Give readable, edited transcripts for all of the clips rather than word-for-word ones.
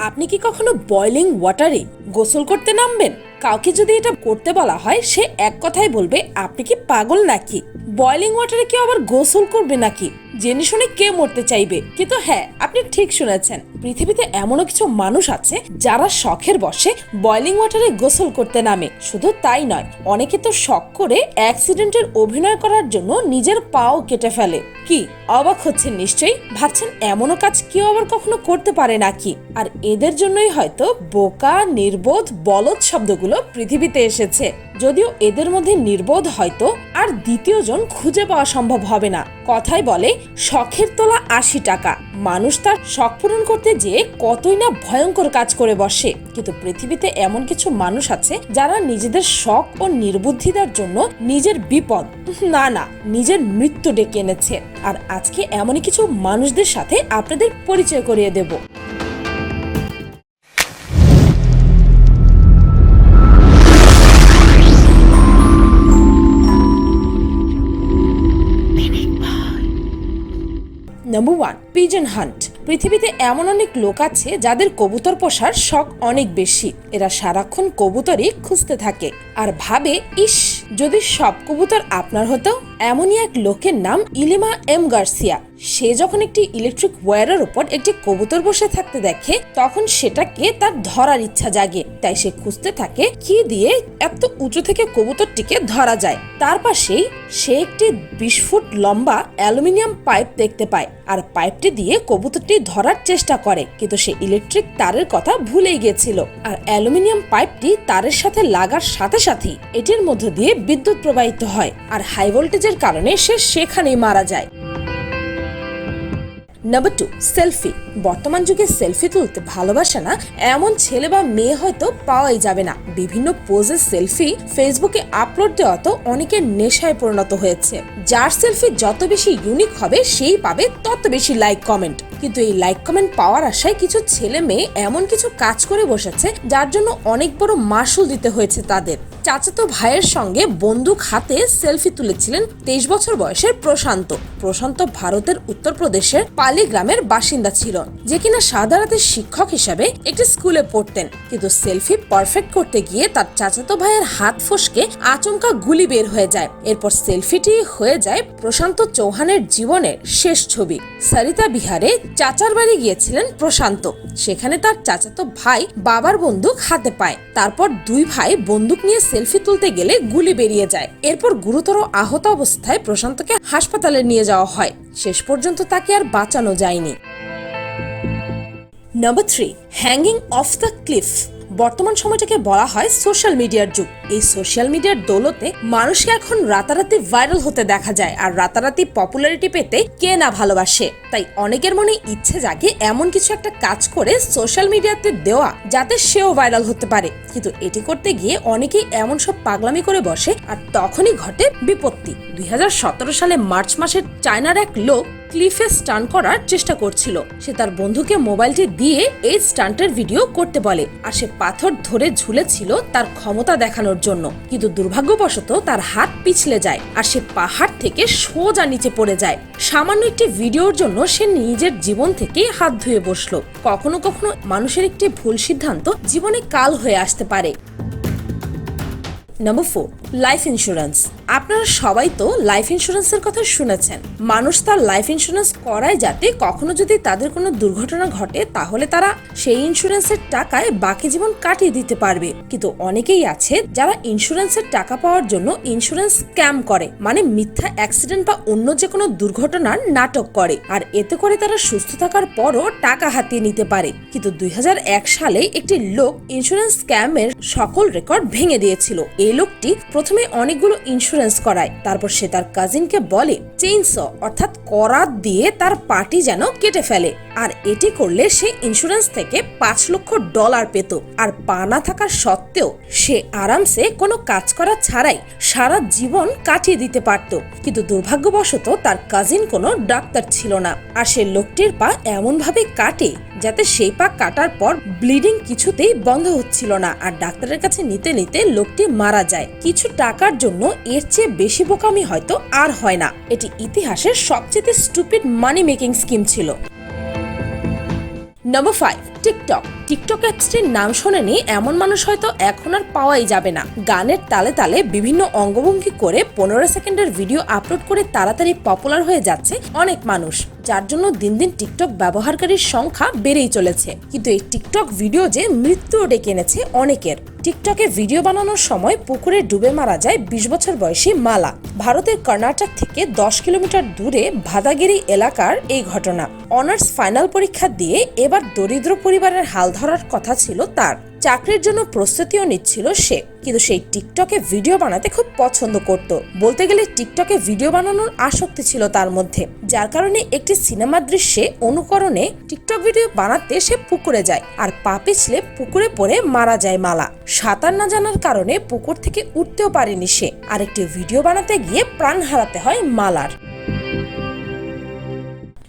আপনি কি কখনো বয়লিং ওয়াটারে গোসল করতে নামবেন? কাউকে যদি এটা করতে বলা হয়, সে এক কথাই বলবে, আপনি কি পাগল নাকি? বয়লিং ওয়াটারে কেউ আবার গোসল করবে নাকি? জেনে শুনে কে মরতে চাইবে? কিন্তু হ্যাঁ, আপনি ঠিক শুনেছেন, পৃথিবীতে এমনও কিছু মানুষ আছে যারা শখের বশে বয়লিং ওয়াটারে গোসল করতে নামে। শুধু তাই নয়, অনেকে তো শখ করে অ্যাক্সিডেন্টের অভিনয় করার জন্য নিজের পাও কেটে ফেলে। কি অবাক হচ্ছেন নিশ্চয়ই, ভাবছেন এমনও কাজ কেউ আবার কখনো করতে পারে নাকি? আর এদের জন্যই হয়তো বোকা, নির্বোধ, বলদ শব্দগুলো পৃথিবীতে এসেছে। যদিও এদের মধ্যে নির্বোধ হয়তো আর দ্বিতীয় জন খুঁজে পাওয়া সম্ভব হবে না। কথাই বলে, শখের তোলা ৮০ টাকা। মানুষ তার শখ পূরণ করতে যেয়ে কতই না ভয়ঙ্কর কাজ করে বসে। কিন্তু পৃথিবীতে এমন কিছু মানুষ আছে যারা নিজেদের শখ ও নির্বুদ্ধিতার জন্য নিজের বিপদ, না নিজের মৃত্যু ডেকে এনেছে। আর আজকে এমনই কিছু মানুষদের সাথে আপনাদের পরিচয় করিয়ে দেব। Number 1, pigeon hunt. পৃথিবীতে এমন অনেক লোক আছে যাদের কবুতর পোষার শখ অনেক বেশি। এরা সারাক্ষণ কবুতরই খুঁজতে থাকে আর ভাবে, ইস, যদি সব কবুতর আপনার হতো। এমনই এক লোকের নাম ইলিমা এম গার্সিয়া। সে যখন একটি ইলেকট্রিক ওয়্যারের উপর একটি কবুতর বসে থাকতে দেখে, তখন সেটাকে তার ধরার ইচ্ছা জাগে। তাই সে খুঁজতে থাকে কি দিয়ে এত উঁচু থেকে কবুতরটিকে ধরা যায়। তার পাশেই সে একটি ২০ ফুট লম্বা অ্যালুমিনিয়াম পাইপ দেখতে পায় আর পাইপটি দিয়ে কবুতরটি ধরার চেষ্টা করে। কিন্তু সে ইলেকট্রিক তারের কথা ভুলেই গিয়েছিল। আর অ্যালুমিনিয়াম পাইপটি তারের সাথে লাগার সাথে সাথেই এটির মধ্য দিয়ে বিদ্যুৎ প্রবাহিত হয় আর হাই ভোল্টেজের কারণে সে সেখানেই মারা যায়। Number 2, selfie. বর্তমান যুগে সেলফি তুলতে ভালোবাসে না এমন ছেলে বা মেয়ে হয়তো পাওয়াই যাবে না। বিভিন্ন পোজের সেলফি ফেসবুকে আপলোড দেওয়া তো অনেকের নেশায় পরিণত হয়েছে। যার সেলফি যত বেশি ইউনিক হবে, সেই পাবে তত বেশি লাইক কমেন্ট। কিন্তু এই লাইক কমেন্ট পাওয়ার আশায় কিছু ছেলে মেয়ে এমন কিছু কাজ করে বসেছে যার জন্য অনেক বড় মাসুল দিতে হয়েছে তাদের। চাচাতো ভাইয়ের সঙ্গে বন্দুক হাতে সেলফি তুলেছিলেন 23 বছর বয়সের প্রশান্ত ভারতের উত্তরপ্রদেশের পালি গ্রামের বাসিন্দা ছিল, যে কিনা সাদা রাতের শিক্ষক হিসাবে একটি স্কুলে পড়তেন। কিন্তু সেলফি পারফেক্ট করতে গিয়ে তার চাচাতো ভাইয়ের হাত ফসকে আচমকা গুলি বের হয়ে যায়। এরপর সেলফিটি হয়ে যায় প্রশান্ত চৌহানের জীবনের শেষ ছবি। সরিতা বিহারে চাচার বাড়ি গিয়েছিলেন প্রশান্ত। সেখানে তার চাচাতো ভাই বাবার বন্দুক হাতে পায়। তারপর দুই ভাই বন্দুক নিয়ে সেলফি তুলতে গেলে গুলি বেরিয়ে যায়। এরপর গুরুতর আহত অবস্থায় প্রশান্তকে হাসপাতালে নিয়ে যাওয়া হয়। শেষ পর্যন্ত তাকে আর বাঁচানো যায়নি। Number 3, hanging of the cliff. বর্তমান সময়টাকে বলা হয় সোশ্যাল মিডিয়ার যুগ। এই সোশ্যাল মিডিয়ার দৌলতে মানুষকে এখন রাতারাতি ভাইরাল হতে দেখা যায়। আর রাতারাতি পপুলারিটি পেতে কে না ভালোবাসে। তাই অনেকের মনে ইচ্ছে জাগে এমন কিছু একটা কাজ করে সোশ্যাল মিডিয়াতে দেওয়া, যাতে সেও ভাইরাল হতে পারে। কিন্তু এটি করতে গিয়ে অনেকেই এমন সব পাগলামি করে বসে, আর তখনই ঘটে বিপত্তি। 2017 সালে মার্চ মাসে চায়নার এক লোক ক্লিফে স্টান্ট করার চেষ্টা করছিল। সে তার বন্ধুকে মোবাইলটি দিয়ে এই স্টান্টের ভিডিও করতে বলে, আর সে পাথর ধরে ঝুলেছিল তার ক্ষমতা দেখানোর জন্য। কিন্তু দুর্ভাগ্যবশত তার হাত পিছলে যায় আর সে পাহাড় থেকে সোজা নিচে পড়ে যায়। সামান্য একটি ভিডিওর জন্য সে নিজের জীবন থেকে হাত ধুয়ে বসলো। কখনো কখনো মানুষের একটি ভুল সিদ্ধান্ত জীবনে কাল হয়ে আসতে পারে। Number 4, life insurance. আপনারা সবাই তো লাইফ ইন্স্যুরেন্সের কথা শুনেছেন। মানুষ তার লাইফ ইন্স্যুরেন্স করায় যাতে কখনো যদি তাদের কোনো দুর্ঘটনা ঘটে, তাহলে তারা সেই ইন্স্যুরেন্সের টাকায় বাকি জীবন কাটিয়ে দিতে পারবে। কিন্তু অনেকেই আছে যারা ইন্স্যুরেন্সের টাকা পাওয়ার জন্য ইন্স্যুরেন্স স্ক্যাম করে, মানে মিথ্যা অ্যাক্সিডেন্ট বা অন্য যে কোনো দুর্ঘটনার নাটক করে। আর এতে করে তারা সুস্থ থাকার পরও টাকা হাতিয়ে নিতে পারে। কিন্তু 2001 সালে একটি লোক ইন্স্যুরেন্স স্ক্যামের সকল রেকর্ড ভেঙে দিয়েছিল। এই লোকটি প্রথমে অনেকগুলো ইন্স্যুরেন্স করায়। তারপর সে তার কাজিনকে বলে চেইনস অর্থাৎ করাত দিয়ে তার পাটি যেন কেটে ফেলে। আর এটি করলে সে ইন্স্যুরেন্স থেকে $5 লক্ষ পেত। আর পা না থাকার সত্ত্বেও সে আরামসে কোনো কাজ করা ছাড়াই সারা জীবন কাটিয়ে দিতে পারত। কিন্তু দুর্ভাগ্যবশত তার কাজিন কোনো ডাক্তার ছিল না। আর সে লোকটির পা এমন ভাবে কাটে যাতে সেই পা কাটার পর ব্লিডিং কিছুতেই বন্ধ হচ্ছিল না। আর ডাক্তারের কাছে নিতে নিতে লোকটি মারা যায়। কিছু টাকার জন্য এর চেয়ে বেশি বোকামি হয়তো আর হয় না। এটি ইতিহাসের সবচেয়ে স্টুপিড মানি মেকিং স্কিম ছিল। Number 5, TikTok. টিকটক অ্যাপসটির নাম শোনেনি এমন মানুষ হয়তো এখন আর পাওয়াই যাবে না। গানের তালে তালে বিভিন্ন অঙ্গভঙ্গি করে 15 সেকেন্ডের ভিডিও আপলোড করে তাড়াতাড়ি পপুলার হয়ে যাচ্ছে অনেক মানুষ, যার জন্য দিন দিন টিকটক ব্যবহারকারীর সংখ্যা বেড়েই চলেছে। কিন্তু এই টিকটক ভিডিও যে মৃত্যুও ডেকে এনেছে অনেকের। টিকটকে ভিডিও বানানোর সময় পুকুরে ডুবে মারা যায় 20 বছর বয়সী মালা। ভারতের কর্ণাটক থেকে 10 কিলোমিটার দূরে ভাদাগিরি এলাকার এই ঘটনা। অনার্স ফাইনাল পরীক্ষা দিয়ে এবার দরিদ্র পরিবারের হাল ধরার কথা ছিল তার। চাকরির জন্য প্রস্তুতিও নিচ্ছিল সে, কিন্তু সেই টিকটকে ভিডিও বানাতে খুব পছন্দ করত। বলতে গেলে টিকটকে ভিডিও বানানোর আসক্তি ছিল তার মধ্যে, যার কারণে একটি সিনেমার দৃশ্যে অনুকরণে টিকটক ভিডিও বানাতে সে পুকুরে যায়, আর পা পিছলে পুকুরে পড়ে মারা যায় মালা। সাঁতার না জানার কারণে পুকুর থেকে উঠতেও পারেনি সে, আর একটি ভিডিও বানাতে গিয়ে প্রাণ হারাতে হয় মালার।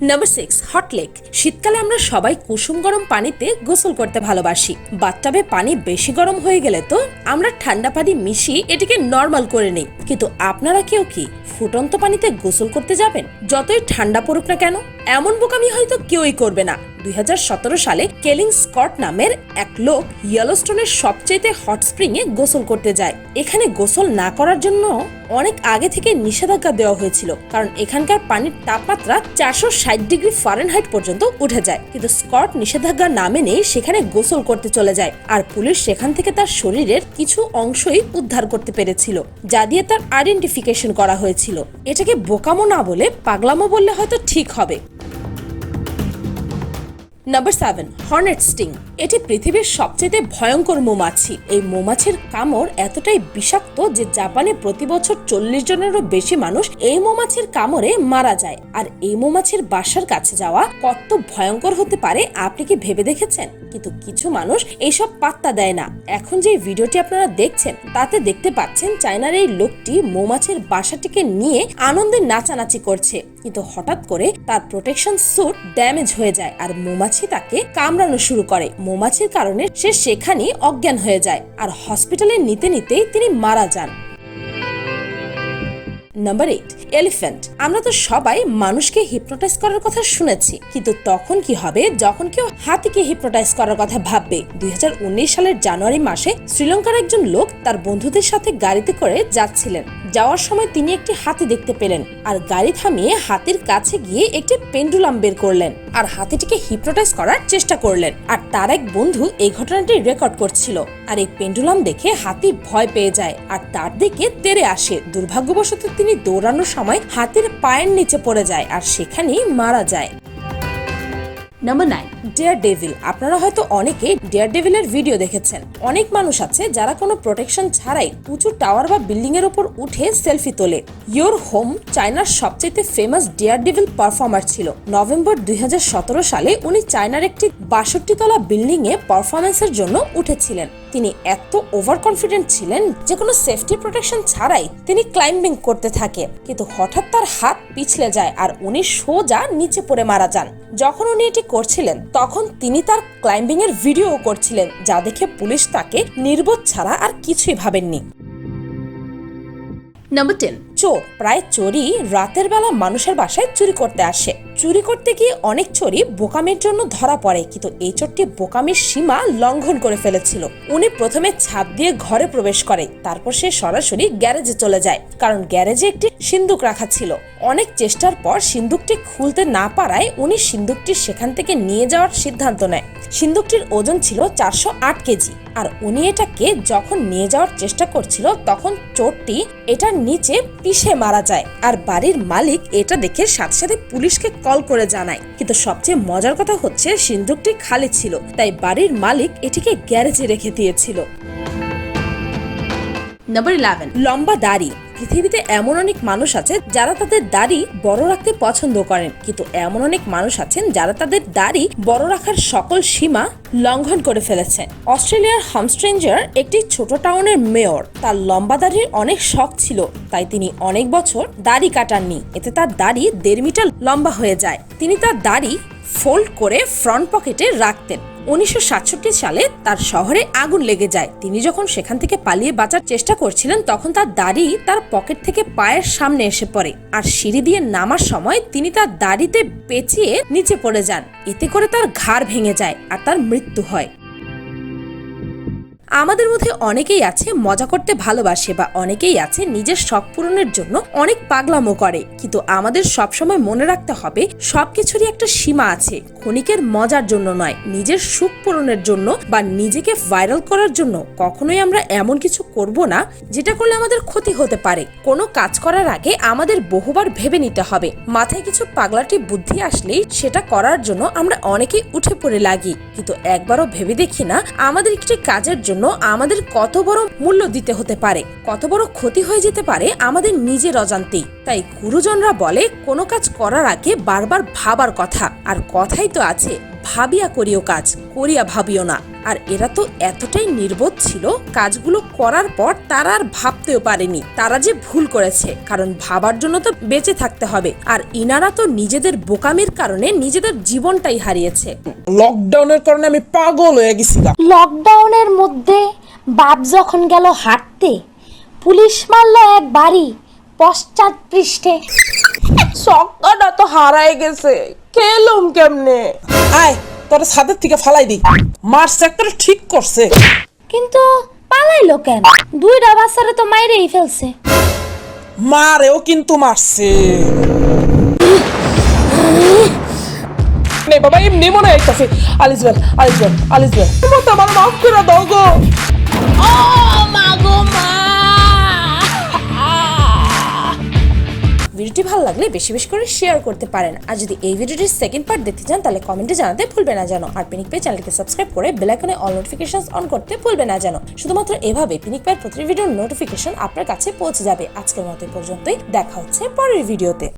Number 6, hot lake. শীতকালে আমরা সবাই কুসুম গরম পানিতে গোসল করতে ভালোবাসি। বাথটাবে পানি বেশি গরম হয়ে গেলে তো আমরা ঠান্ডা পানি মিশিয়ে এটিকে নর্মাল করে নেই, কিন্তু আপনারা কেউ কি ফুটন্ত পানিতে গোসল করতে যাবেন যতই ঠান্ডা পড়ুক না কেন? এমন বোকামি হয়তো কেউই করবে না। 2017 সালে কেলিং স্কট নামের এক লোক ইয়েলোস্টোনের সবচেয়ে হট স্প্রিং এ গোসল করতে যায়। এখানে গোসল না করার জন্য অনেক আগে থেকে নিষেধাজ্ঞা দেওয়া হয়েছিল, কারণ এখানকার পানির তাপমাত্রা 460 ডিগ্রি ফারেনহাইট পর্যন্ত উঠে যায়। কিন্তু স্কট নিষেধাজ্ঞা না মেনে সেখানে গোসল করতে চলে যায়, আর পুলিশ সেখান থেকে তার শরীরের কিছু অংশই উদ্ধার করতে পেরেছিল, যা দিয়ে তার আইডেন্টিফিকেশন করা হয়েছিল। এটাকে বোকামো না বলে পাগলামো বললে হয়তো ঠিক হবে। Number 7, hornet sting. এটি পৃথিবীর সবচেয়ে ভয়ঙ্কর মৌমাছি। এই মৌমাছির কামড় এতটাই বিষাক্ত যে জাপানে প্রতি বছর 40 জনেরও বেশি মানুষ এই মৌমাছির কামড়ে মারা যায়। আর এই মৌমাছির বাসার কাছে যাওয়া কত ভয়ঙ্কর হতে পারে আপনি কি ভেবে দেখেছেন? কিন্তু কিছু মানুষ এইসব পাত্তা দেয় না। এখন যে ভিডিওটি আপনারা দেখছেন তাতে দেখতে পাচ্ছেন চায়নার এই লোকটি মৌমাছির বাসাটিকে নিয়ে আনন্দে নাচানাচি করছে, কিন্তু হঠাৎ করে তার প্রোটেকশন স্যুট ড্যামেজ হয়ে যায় আর মৌমাছি তাকে কামড়ানো শুরু করে। মৌমাছির কারণে সে সেখানেই অজ্ঞান হয়ে যায়, আর হসপিটালে নিতে নিতেই তিনি মারা যান। Number 8, elephant. আমরা তো সবাই মানুষকে হিপনোটাইজ করার কথা শুনেছি, কিন্তু তখন কি হবে যখন কেউ হাতিকে হিপনোটাইজ করার কথা ভাববে? 2019 সালের জানুয়ারি মাসে শ্রীলঙ্কার একজন লোক তার বন্ধুদের সাথে গাড়িতে করে যাচ্ছিলেন। যাওয়ার সময় তিনি একটি হাতি দেখতে পেলেন, আর গাড়ি থামিয়ে হাতির কাছে গিয়ে একটি পেন্ডুলাম বের করলেন আর হাতিটিকে হিপনোটাইজ করার চেষ্টা করলেন। আর তার এক বন্ধু এই ঘটনাটি রেকর্ড করছিল, আর এই পেন্ডুলাম দেখে হাতি ভয় পেয়ে যায় আর তার দিকে তেড়ে আসে। দুর্ভাগ্যবশত তিনি দৌড়ানোর সময় হাতির পায়ের নিচে পড়ে যায় আর সেখানেই মারা যায়। Number 9, daredevil. আপনারা হয়তো অনেকে ডেয়ারডেভিলের ভিডিও দেখেছেন। অনেক মানুষ আছে যারা কোনো প্রোটেকশন ছাড়াই উঁচু টাওয়ার বা বিল্ডিং এর উপর উঠে সেলফি তোলে। ইয়োর হোম চায়নার সবচেয়ে ফেমাস ডেয়ারডেভিল পারফর্মার ছিল। নভেম্বর 2017 সালে উনি চায়নার একটি 62 তলা বিল্ডিং এ পারফরমেন্সের জন্য উঠেছিলেন। তিনি এত ওভার কনফিডেন্ট ছিলেন যে কোনো সেফটি প্রোটেকশন ছাড়াই তিনি ক্লাইম্বিং করতে থাকে, কিন্তু হঠাৎ তার হাত পিছলে যায় আর উনি সোজা নিচে পড়ে মারা যান। যখন উনি এটি করছিলেন তখন তিনি তার ক্লাইম্বিং এর ভিডিও করছিলেন, যা দেখে পুলিশ তাকে নির্বোধ ছাড়া আর কিছুই ভাবেননি। নাম্বার 10, চোর। প্রায় চোরই রাতের বেলা মানুষের বাসায় চুরি করতে আসে। চুরি করতে গিয়ে অনেক চোরই বোকামির জন্য ধরা পড়ে, কিন্তু এই চোরটি বোকামির সীমা লঙ্ঘন করে ফেলেছিল। উনি প্রথমে ছাদ দিয়ে ঘরে প্রবেশ করে, তারপর সে সরাসরি গ্যারেজে চলে যায়, কারণ গ্যারেজে একটি সিন্দুক রাখা ছিল। অনেক চেষ্টার পর সিন্দুকটি খুলতে না পারায় উনি সিন্দুকটি সেখান থেকে নিয়ে যাওয়ার সিদ্ধান্ত নেয়। সিন্দুকটির ওজন ছিল 408 কেজি, আর উনি এটাকে যখন নিয়ে যাওয়ার চেষ্টা করছিল তখন চোরটি এটার নিচে পিষে মারা যায়, আর বাড়ির মালিক এটা দেখে সাথে সাথে পুলিশকে কল করে জানায়। কিন্তু সবচেয়ে মজার কথা হচ্ছে সিন্দুকটি খালি ছিল, তাই বাড়ির মালিক এটিকে গ্যারেজে রেখে দিয়েছিল। নাম্বার 11, লম্বা দাড়ি। পৃথিবীতে এমন অনেক মানুষ আছে যারা তাদের দাড়ি বড় রাখতে পছন্দ করেন, কিন্তু এমন অনেক মানুষ আছেন যারা তাদের দাড়ি বড় রাখার সকল সীমা লঙ্ঘন করে ফেলেছে। অস্ট্রেলিয়ার হামস্ট্রেঞ্জার একটি ছোট টাউনের মেয়র। তার লম্বা দাড়ির অনেক শখ ছিল, তাই তিনি অনেক বছর দাড়ি কাটাননি। এতে তার দাড়ি 1.5 মিটার লম্বা হয়ে যায়। তিনি তার দাড়ি ফোল্ড করে ফ্রন্ট পকেটে রাখতেন। 1967 সালে তার শহরে আগুন লেগে যায়। তিনি যখন সেখান থেকে পালিয়ে বাঁচার চেষ্টা করছিলেন তখন তার দাড়ি তার পকেট থেকে পায়ের সামনে এসে পড়ে, আর সিঁড়ি দিয়ে নামার সময় তিনি তার দাড়িতে পেঁচিয়ে নিচে পড়ে যান। এতে করে তার ঘাড় ভেঙে যায় আর তার মৃত্যু হয়। আমাদের মধ্যে অনেকেই আছে মজা করতে ভালোবাসে, বা অনেকেই আছে নিজের শখ পূরণের জন্য অনেক পাগলামো করে, কিন্তু আমাদের সবসময় মনে রাখতে হবে সবকিছুরই একটা সীমা আছে। ক্ষণিকের মজার জন্য নয়, নিজের সুখ পূরণের জন্য বা নিজেকে ভাইরাল করার জন্য কখনোই আমরা এমন কিছু করব না যেটা করলে আমাদের ক্ষতি হতে পারে। কোনো কাজ করার আগে আমাদের বহুবার ভেবে নিতে হবে। মাথায় কিছু পাগলাটি বুদ্ধি আসলেই সেটা করার জন্য আমরা অনেকেই উঠে পড়ে লাগি, কিন্তু একবারও ভেবে দেখি না আমাদের একটি কাজের জন্য আমাদের কত বড় মূল্য দিতে হতে পারে, কত বড় ক্ষতি হয়ে যেতে পারে আমাদের নিজের অজান্তেই। তাই গুরুজনরা বলে কোনো কাজ করার আগে বারবার ভাবার কথা, আর কথাই তো আছে ভাবিয়া করিও কাজ, করিয়া ভাবিও না। আর এরা তো এতটাই নির্বোধ ছিল, কাজগুলো করার পর তারা আর ভাবতেও পারেনি তারা যে ভুল করেছে, কারণ ভাবার জন্য তো বেঁচে থাকতে হবে। আর ইনারা তো নিজেদের বোকামির কারণে নিজেদের জীবনটাই হারিয়েছে। লকডাউনের কারণে আমি পাগল হয়ে গেছি। লকডাউনের মধ্যে বাপ যখন গেল হাঁটতে, পুলিশ মারল এক বাড়ি পশ্চাৎ পৃষ্ঠে। সক্কাটা তো হারাই গেছে, খেলুম কেমনে? আয় তোর ছাদের থেকে ফালাই দি। মার সেক্টর ঠিক করছে, কিন্তু পালাইলো কেন? দুইটা বাচ্চারা তো মাইরেই ফেলছে। মারেও কিন্তু মারছে। বাবা এমনি মনে হইতাছে আলিস মতো আমার মাফ করে দাও গো। ভিডিওটি ভালো লাগলে বেশি বেশি করে শেয়ার করতে পারেন। আর যদি এই ভিডিওটির সেকেন্ড পার্ট দেখতে চান তাহলে কমেন্টে জানাতে ভুলবেন না যেন। আর পিনিক পাই চ্যানেলকে সাবস্ক্রাইব করে বেল আইকনে অল নোটিফিকেশনস অন করতে ভুলবেন না যেন। শুধুমাত্র এভাবে পিনিক পাইয়ের প্রতি ভিডিওর নোটিফিকেশন আপনার কাছে পৌঁছে যাবে। আজকের মতো পর্যন্তই, দেখা হচ্ছে পরের ভিডিওতে।